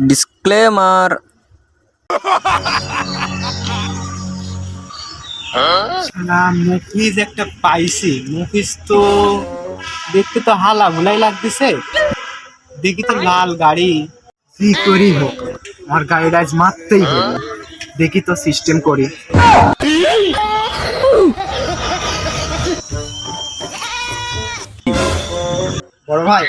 Disclaimer. Movies একটা পাইছি, movies তো দেখতে তো হালা ভুলাই লাগতেছে। দেখি তো লাল গাড়ি, কি করি হোক আমার গাড়িটা আজ মারতেই হবে। দেখি তো সিস্টেম করি। বড় ভাই,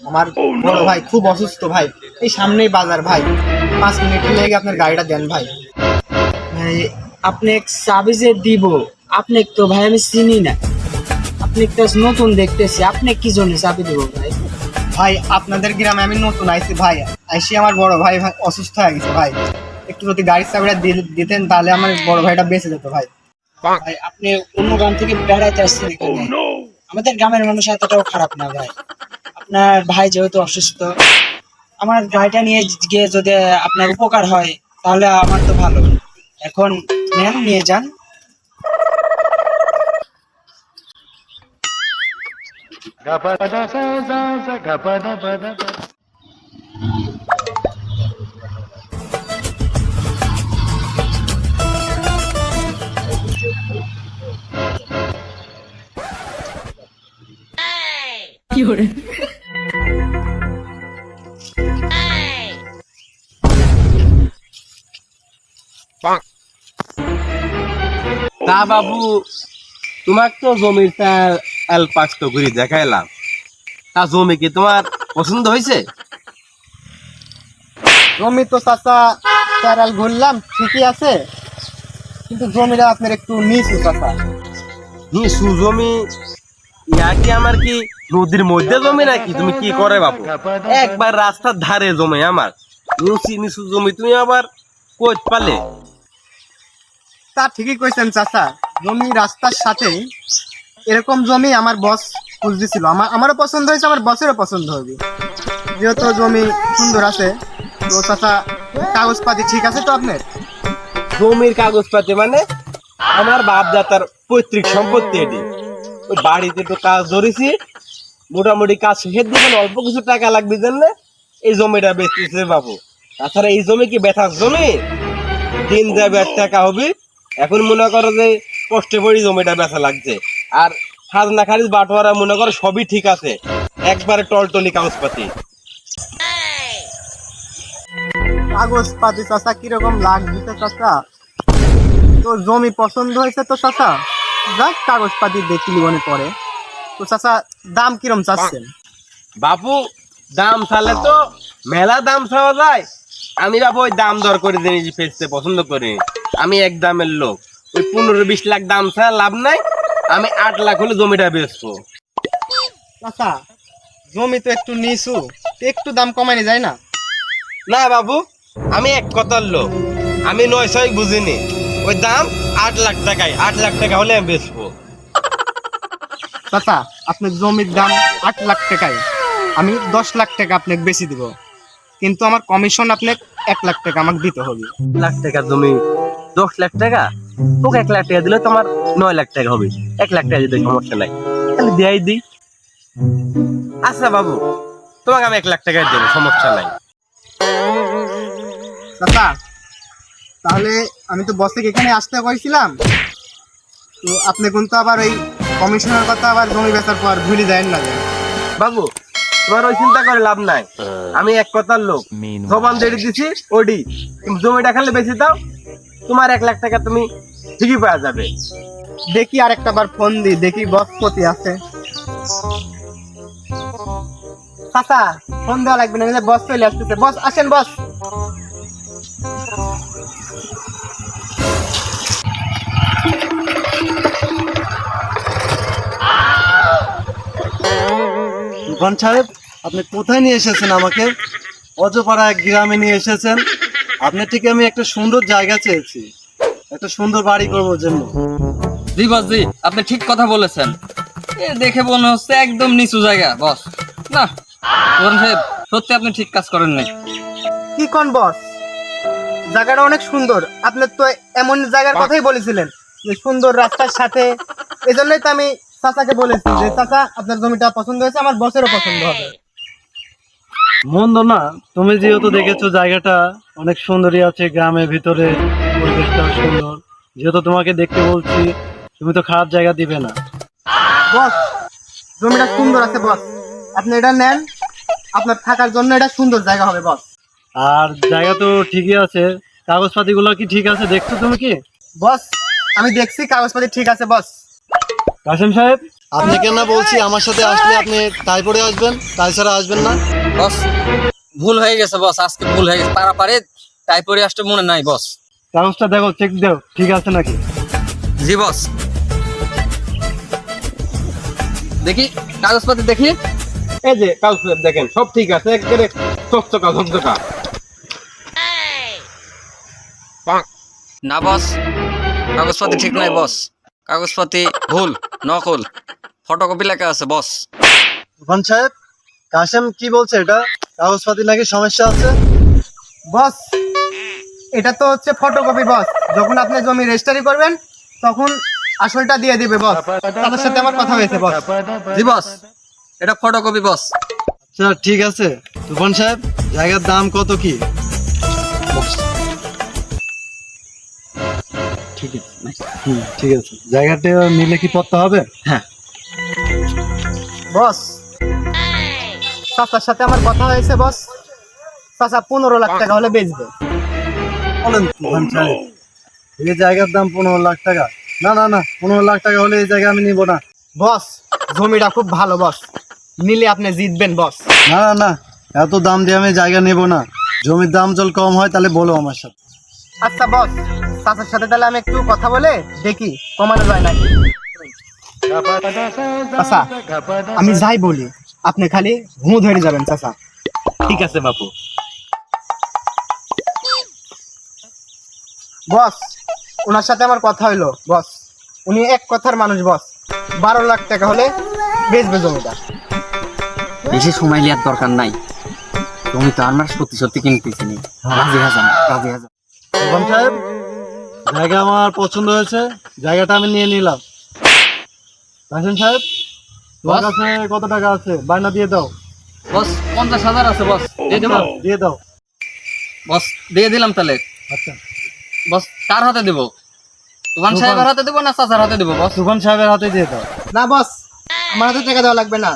আমার বড় ভাই খুব অসুস্থ ভাই, এই সামনেই বাজার ভাই, 5 মিনিটের লেগে আপনার গাড়িটা দেন ভাই। ভাই আপনি চাবি যে দিব, আপনি তো ভাই আমি চিনি না, আপনি তো নতুন দেখতেছি, আপনি কি জন্য চাবি দিব ভাই? ভাই আপনাদের গ্রামে আমি নতুন আইছি ভাই, আইসি আমার বড় ভাই ভাই অসুস্থ হয়ে গেছে ভাই, একটু যদি গাড়ির চাবিটা দিতেন তাহলে আমার বড় ভাইটা বেঁচে যেত ভাই। ভাই আপনি অন্য গ্রাম থেকে বেড়াইতে আসছেন এখানে, আমাদের গ্রামের মানুষ এতটাও খারাপ না ভাই। আপনার ভাই যেহেতু অসুস্থ, আমার গাড়িটা নিয়ে গিয়ে যদি আপনার উপকার হয় তাহলে আমার তো ভালো। এখন নেন, নিয়ে যান। তা বাবু, তোমার তো জমিটা অ্যালপাস তো ঘুরে দেখাইলাম, তা জমি কি তোমার পছন্দ হয়েছে? জমি তো চাচা প্যারাল ঘুরলাম, ঠিকই আছে, কিন্তু জমিটা আপনার একটু নিচু চাচা। নিচু জমি? ইয়া কি আমার কি নদীর মধ্যে জমি নাকি? তুমি কি করে বাবু? একবার রাস্তার ধারে জমি আমার, নিচু জমি তুমি আবার কই পালে? তা ঠিকই কইছেন চাচা, জমি রাস্তার সাথে, এরকম জমি আমার বস খুঁজতেছিল, আমারও পছন্দ হয়েছে, আমার বসেরও পছন্দ হবে। যেহেতু জমি সুন্দর আছে তো চাচা, কাগজপাতি ঠিক আছে তো আপনার? জমির কাগজপাতি মানে আমার বাপ দাতার পৈতৃক সম্পত্তি এটি। ওই বাড়িতে তো কাজ ধরেছি, মোটামুটি কাজ শেষের দিকে অল্প কিছু টাকা লাগবে জানলে এই জমিটা বেচতেছে বাবু। তাছাড়া এই জমি কি বেথার জমি? দিন যাবে আর টাকা হবে। এখন মনে করো যে কষ্টে পড়ি জমিটা বেচা লাগছে, আর খাজনা খারিজ বাটোয়ারা মনে করো সবই ঠিক আছে, একবারে টলটলি কাগজপাতি। কাগজপাতি চাচা কিরকম লাগছে চাচা? তো জমি পছন্দ হয়েছে তো চাচা, যাক কাগজপাতি দেখলি মনে পড়ে। তো চাচা দাম কিরম চাচ্ছেন? বাবু দাম চালে তো মেলা দাম চাওয়া যায়। আমি বাবু ওই দাম দর করে জিনিস বেচতে পছন্দ করি। আমি এক দামের লোক, ওই 15-20 লাখ দাম ছাড়া লাভ নাই। আমি 8 লাখ হলে জমিটা বেচবো। চাচা জমি তো একটু নিচু, তো একটু দাম কমানো যায় না? না বাবু, আমি এক কথার লোক, আমি 900 বুঝিনি। ওই দাম 8 লাখ টাকায়, 8 লাখ টাকা হলে আমি বেচবো। চাচা আপনার জমির দাম 8 লাখ টাকায়, আমি 10 লাখ টাকা আপনাকে বেশি দিব, কিন্তু আমার কমিশন আপনাকে 1 লাখ টাকা আমাকে দিতে হবে। লাখ টাকা জমি 10 লাখ টাকা, তোকে 1 লাখ টাকা দিলে তোমার 9 লাখ টাকা হবে। 1 লাখ টাকা দিতে সমস্যা নাই, তাহলে দেয়াই দিই। আচ্ছা বাবু, তোমাকে আমি 1 লাখ টাকা দেবো, সমস্যা নাই। চাচা তাহলে আমি তো বস থেকে এখানে আসতে কইছিলাম, তো আপনি কিন্তু আবার ওই কমিশনের কথা আবার জমি বেচার পর ভুলে যায় না। বাবু তোমার ওই চিন্তা করে লাভ নাই, আমি এক কথার লোক, জবান দিয়ে দিছি ওডি। তুমি জমিটা খালি বেশি দাও, তোমার 1 লাখ টাকা তুমি ঠিকই পাওয়া যাবে। দেখি আরেকটা বার ফোন দিই, দেখি বস প্রতি আছে। চাচা ফোন দেওয়া লাগবে না, বস চলে আসতেছে। বস আসেন, বস। তুফান সাহেব, আপনি কোথায় নিয়ে এসেছেন আমাকে? অজপাড়া এক গ্রামে নিয়ে এসেছেন। আপনার থেকে আমি একটা সুন্দর জায়গা চেয়েছি, একটা সুন্দর বাড়ি করবার জন্য। জি বস, জি আপনি ঠিক কথা বলেছেন। এ দেখে মনে হচ্ছে একদম নিচু জায়গা বস। না প্রধান সাহেব, সত্যি আপনি ঠিক কাজ করেন নাই। কি কোন বস, জায়গাটা অনেক সুন্দর। আপনি তো এমন জায়গার কথাই বলেছিলেন যে সুন্দর রাস্তার সাথে, এজন্যই তো আমি চাচাকে বলেছি যে চাচা আপনার জমিটা পছন্দ হয়েছে, আমার বসেরও পছন্দ হবে। মন্দ না, তুমি যেহেতু দেখেছো জায়গাটা অনেক সুন্দরই আছে, গ্রামের ভিতরে পরিবেশটা সুন্দর, যেহেতু তোমাকে দেখতে বলছি, তুমি তো খারাপ জায়গা দিবে না। বস, জমিটা সুন্দর আছে বস, আপনি এটা নেন, আপনার থাকার জন্য এটা সুন্দর জায়গা হবে বস। আর জায়গা তো ঠিকই আছে, কাগজপাতিগুলো কি ঠিক আছে দেখছো তুমি কি? বস আমি দেখছি কাগজপাতি ঠিক আছে বস। কাসেম সাহেব, আপনাকে না বলছি আমার সাথে আসলে আপনি টাই পরে আসবেন, টাই ছাড়া আসবেন না। বস ভুল হয়ে গেছে বস, আজকে ভুল হয়ে গেছে, পারে তাই পরে আসতে মনে নাই বস। কাগজটা দেখো, চেক দাও ঠিক আছে নাকি। জি বস, দেখি কাগজপত্র দেখি। এই যে কাগজ দেখেন সব ঠিক আছে, একেবারে চকচকা ঝকঝকা। না বস, কাগজপত্র ঠিক নাই বস, কাগজপত্র ভুল, নকল, ফটোকপি লেখা আছে বস। তুফান সাহেব, কাসেম কি বলছে, এটা কাগজপাতি নাকি সমস্যা আছে? বস এটা তো হচ্ছে ফটোকপি বস, যখন আপনি জমি রেজিস্ট্রি করবেন তখন আসলটা দিয়ে দিবে বস, তাদের সাথে আমার কথা হয়েছে বস। জি বস, এটা ফটোকপি বস। আচ্ছা ঠিক আছে। তুফান সাহেব, জায়গার দাম কত কি? ঠিক আছে, জায়গাটা নিলে কি পড়তে হবে? হ্যাঁ বস চাচার সাথে আমার কথা হয়েছে বস, চাচা 15 লাখ টাকা হলে বেচবে। বলেন তুফান সাহেব, এই জায়গার দাম 15 লাখ টাকা? না না না, 15 লাখ টাকা হলে এই জায়গা আমি নিব না। বস জমিটা খুব ভালো বস, নিলে আপনি জিতবেন বস। না না না, এত দাম দিয়ে আমি জায়গা নেব না। জমির দাম জল কম হয় তাহলে বলো আমার সাথে। আচ্ছা বস, চাচার সাথে তাহলে আমি একটু কথা বলে দেখি কমানো যায় নাকি। চাচা আমি যাই বলি আপনি খালি ঘুম ধরে যাবেন চাচা। ঠিক আছে বাপু। বস ওনার সাথে আমার কথা হইলো বস, উনি এক কথার মানুষ বস, 12 লাখ টাকা হলে বেচবে জমিটা। বেশি সময় নেওয়ার দরকার নাই, তুমি তো আমার সত্যি সত্যি কিনতেছি নি। রাজি হাজান, রাজি হাজান। তুফান সাহেব, জায়গা আমার পছন্দ হয়েছে, জায়গাটা আমি নিয়ে নিলাম। কাসেম সাহেব, তোমার বস? কাছে কত টাকা আছে? বায়না দিয়ে দাও। বস 50,000 আছে বস, দিয়ে দেবো দিয়ে দাও। বস, দিয়ে দিলাম তাহলে। আচ্ছা, বস কার হাতে দেব, তুফান সাহেবের হাতে দেবো না চাচার হাতে দেবো বস? তুফান সাহেবের হাতে দিয়ে দাও। না বস, আমার হাতে টাকা দেওয়া লাগবে না,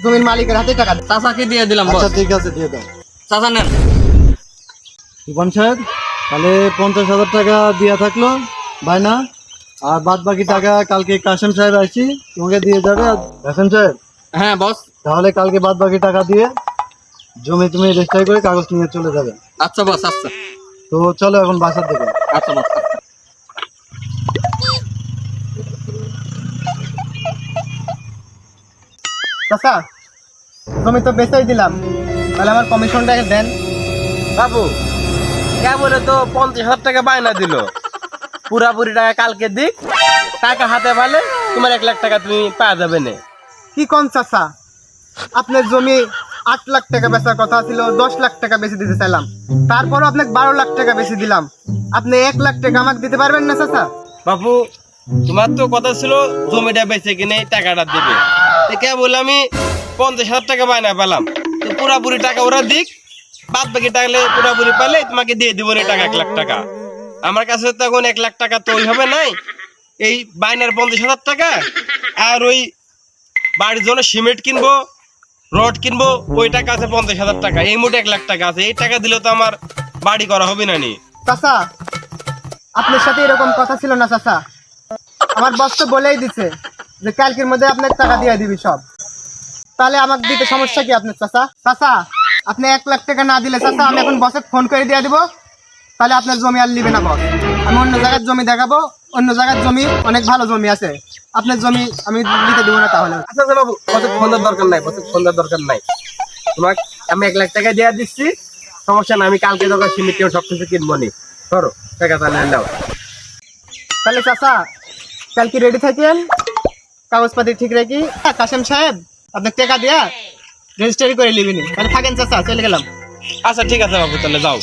জমির মালিকের হাতে টাকা দেন। চাচাকে দিয়ে দিলাম বস। আচ্ছা ঠিক আছে, দিয়ে দাও। চাচা নেন। তুফান সাহেব, তাহলে 50,000 টাকা দিয়া থাকলো বায়না, আর বাদ বাকি টাকা কালকে কাসেম সাহেব আসি তোমাকে দিয়ে যাবে। আর কাসেম সাহেব, হ্যাঁ বস। তাহলে কালকে বাদ বাকি টাকা দিয়ে জমি তুমি রেজিস্ট্রি করে কাগজ নিয়ে চলে যাবে। আচ্ছা বস, আচ্ছা তো চলো এখন বাসার দিকে। আচ্ছা বস। চাচা জমি তো বেচেই দিলাম, তাহলে আমার কমিশনটা দেন। বাবু কেবলে তো 50,000 টাকা বায়না দিল, পুরাপুরি টাকা কালকে দিক, টাকা হাতে পালে তোমার 1 লাখ টাকা তুমি পাওয়া যাবে না। কি কোন চাচা, আপনার জমি 8 লাখ টাকা বেচার কথা ছিল, 10 লাখ টাকা বেশি দিতে চাইলাম, তারপরও আপনাকে 12 লাখ টাকা বেশি দিলাম, আপনি 1 লাখ টাকা আমাকে দিতে পারবেন না চাচা? বাবু তোমার তো কথা ছিল জমিটা বেচে কিনে টাকাটা দিবে, কেবল আমি 50,000 টাকা বায়না পেলাম, তো পুরাপুরি টাকা ওরা দিক, বাদ বাকি টাকা পুরাপুরি পেলে তোমাকে দিয়ে দিব না টাকা 1 লাখ টাকা। আমার কাছে তো এখন 1 লাখ টাকা তো ওইভাবে নাই, এই বায়নার 50,000 টাকা আর ওই বাড়ির জন্য সিমেন্ট কিনবো, রড কিনবো, ওই টাকা আছে 50,000 টাকা, এই মোটে 1 লাখ টাকা আছে, এই টাকা দিলে তো আমার বাড়ি করা হবে না নি। চাচা আপনার সাথে এরকম কথা ছিল না চাচা, আমার বস তো বলেই দিছে যে কালকের মধ্যে আপনাকে টাকা দিয়ে দিবি সব, তাহলে আমাকে দিতে সমস্যা কি আপনার চাচা? চাচা আপনি 1 লাখ টাকা না দিলে চাচা আমি এখন বসে ফোন করে দিয়ে দিব, তাহলে আপনার জমি আর নিবে না বস, আমি অন্য জায়গার জমি দেখাবো, অন্য জায়গার জমি অনেক ভালো জমি আছে, আপনার জমি আমি দিতে দিব না তাহলে। আচ্ছা আচ্ছা বাবু, কত ফোন দেওয়ার দরকার নাই, কত ফোন দেওয়ার দরকার নাই, তোমাকে আমি 1 লাখ টাকা দিয়ে দিচ্ছি, সমস্যা না, আমি কালকে দরকার সিমেন্ট সবকিছু কিনবো নি, ধরো টাকা তাহলে নাও। তাহলে চাচা কালকে রেডি থাকেন, কাগজপাতি ঠিক রাখি, কাসেম সাহেব আপনাকে টাকা দিয়া রেজিস্ট্রি করে নিবিনি, তাহলে থাকেন চাচা, চলে গেলাম। আচ্ছা ঠিক আছে বাবু, তাহলে যাও।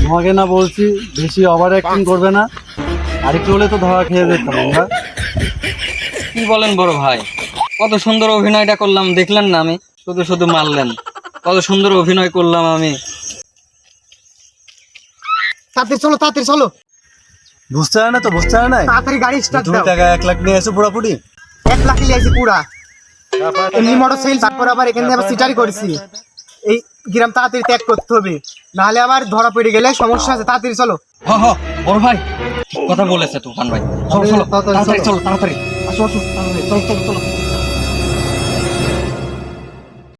তোমাকে না বলছি বেশি ওভার অ্যাক্টিং করবে না, আর একটু হলে তো ধরা খেয়ে যেতাম আমরা। কি বলেন বড় ভাই, কত সুন্দর অভিনয়টা করলাম দেখলেন না? আমি শুধু শুধু মারলেন, কত সুন্দর অভিনয় করলাম আমি। তাড়াতাড়ি চলো, তাড়াতাড়ি চলো, বুঝতে হয় না তো, বুঝতে হয় না? তাড়াতাড়ি গাড়ি স্টার্ট তুমি দাও। টাকা 1 লাখ নিয়ে এসো পুরোপুরি। 1 লাখ লিয়েছি পুরা, এমনি মোটরসাইকেল, তারপর আবার এখান থেকে আবার সিটারি করেছি। এই গ্রাম তাড়াতাড়ি ত্যাগ করতে হবে, নাহলে আবার ধরা পড়ে গেলে সমস্যা আছে। তাড়াতাড়ি চলো। হ হ বড় ভাই ঠিক কথা বলেছে তুফান ভাই। চলো চলো তাড়াতাড়ি চলো, তাড়াতাড়ি আসো আসো, তাড়াতাড়ি চলো চলো চলো।